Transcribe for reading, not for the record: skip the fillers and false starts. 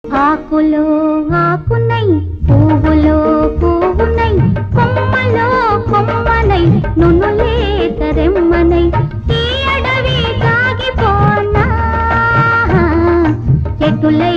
ఆకులో ఆకునై పువ్వులో పువ్వునై కొమ్మలో కొమ్మనై నునులే తరెమ్మనై ఈ అడవి సాగిపోనా చెట్టులై